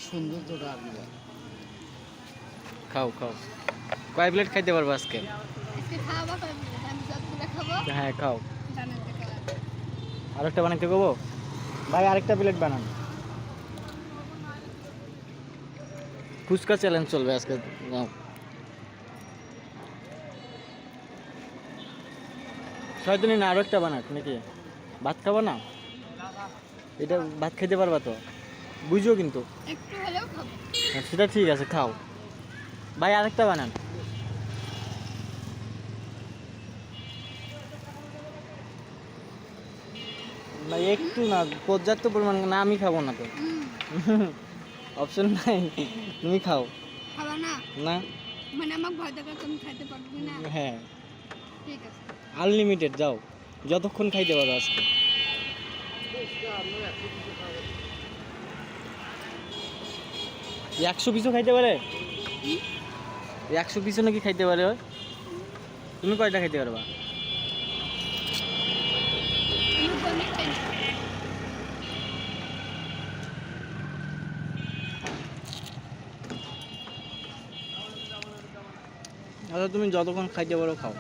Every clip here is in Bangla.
সৌন্দর্যটা আর কি। খাও খাও, কয় প্লেট খাইতে পারবো আজকে? হ্যাঁ খাও। আরেকটা বানাইতে কবো ভাই, আরেকটা প্লেট বানান। ফুচকা চ্যালেঞ্জ চলবে আজকে। নাও শয়তানি না, আরো একটা বানাক নাকি? ভাত খাবো না? এটা ভাত খেতে পারবা তো, বুঝো কিন্তু। একটু হলেও খাবো। সেটা ঠিক আছে, খাও ভাই, আরেকটা বানান। ভাই একটু না, পর্যাপ্ত পরিমাণ না, আমি খাবো না তো। অপশন নাই, তুমি খাও। খাবা না? না মানে আমাকে ভয় দেখার তুমি খাইতে পারবে না? হ্যাঁ, ঠিক আছে। আনলিমিটেড যাও, যতক্ষণ খাইতে পারো আজকে। 100 পিসও খাইতে পারে? 100 পিসও নাকি খাইতে পারে? তুমি কয়টা খাইতে পারবা? আমি বলি খাই। আচ্ছা তুমি যতক্ষণ খাইতে পারো খাও।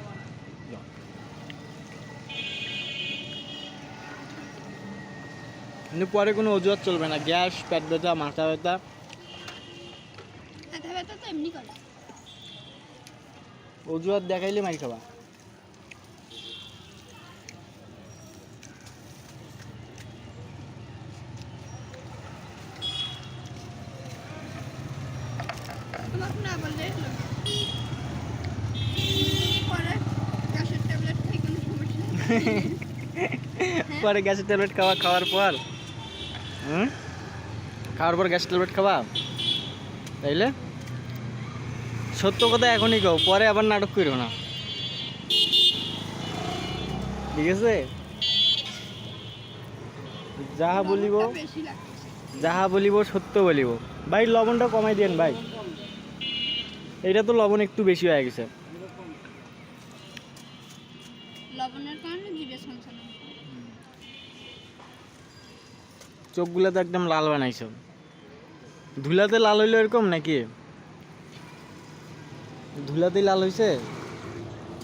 কিন্তু পরে কোনো অজুহাত চলবে না, গ্যাস, পেট ব্যথা, মাথা ব্যথা। মাথা ব্যথা তো এমনি করে। অজুহাত দেখাইলে মারি খাবা। তোমাকে না বললে পরে গ্যাসের ট্যাবলেট খাই, কোনো সমস্যা নেই। পরে গ্যাসের ট্যাবলেট খাওয়ার পর খাওয়ার পর গ্যাস ট্যাবলেট খাবা তাইলে? সত্য কথা এখনই কও, পরে আবার নাটক করো না, ঠিক আছে? যাহা বলিব, লবণটা বেশি লাগছে। যাহা বলিব সত্য বলিব। ভাই লবণটা কমাই দেন ভাই, এটা তো লবণ একটু বেশি হয়ে গেছে। লবণের কারণে জিভে ছলছল। চোখগুলো তো একদম লাল বানাইছো। ধুলাতে লাল হইলো এরকম নাকি? ধুলাতেই লাল হইছে?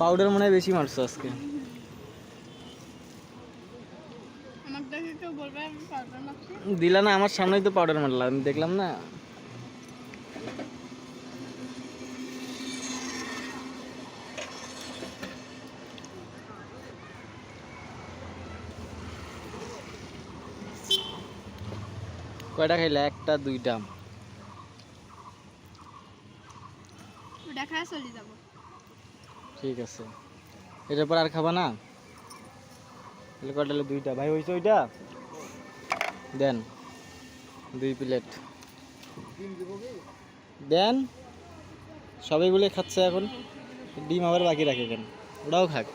পাউডার মনে হয় বেশি মারছো আজকে। আমাকে দেখে কেউ বলবে আমি পাউডার মাখছি? দিলা না, আমার সামনেই তো পাউডার মারলাম, আমি দেখলাম না। কয়টা খাইলে? একটা দুইটা? ওটা খায় চলে যাবো। ঠিক আছে, এটার পর আর খাবা না? তাহলে কয়টা হলো? দুইটা। ভাই হয়েছে ওইটা দেন, 2 প্লেট দেন। সবাই বলে খাচ্ছে এখন, ডিম আবার বাকি রাখে কেন? ওরাও খাক।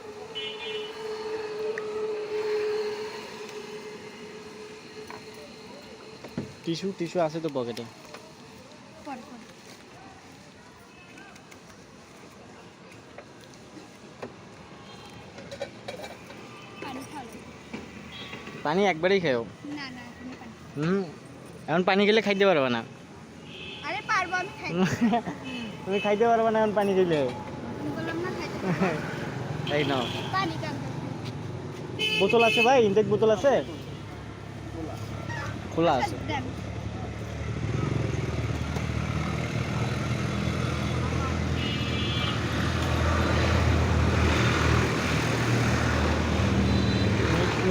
টিস্যু টিস্যু আছে তো পকেটে। পরে পরে পানি খাওয়া। পানি একবারেই খাও? না না, এখনই পানি। এখন পানি খেলে খাইতে পারবে না। আরে পারবো, আমি খাই। তুমি খাইতে পারবে না এখন পানি খেলে। আমি বললাম না খাইতে পারবো। তাই না? পানি কেন? বোতল আছে ভাই, ইনটেক বোতল আছে? খোলা আছে। দেন।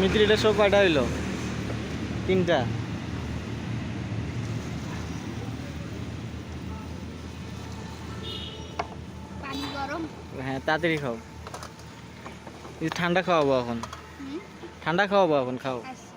মিত্রিটা শো কয়টা হইলো? 3টা। পানি গরম। হ্যাঁ তাড়াতাড়ি খাও, ঠান্ডা খাওয়াবো এখন, হুম, ঠান্ডা খাওয়াবো এখন, খাও। আচ্ছা।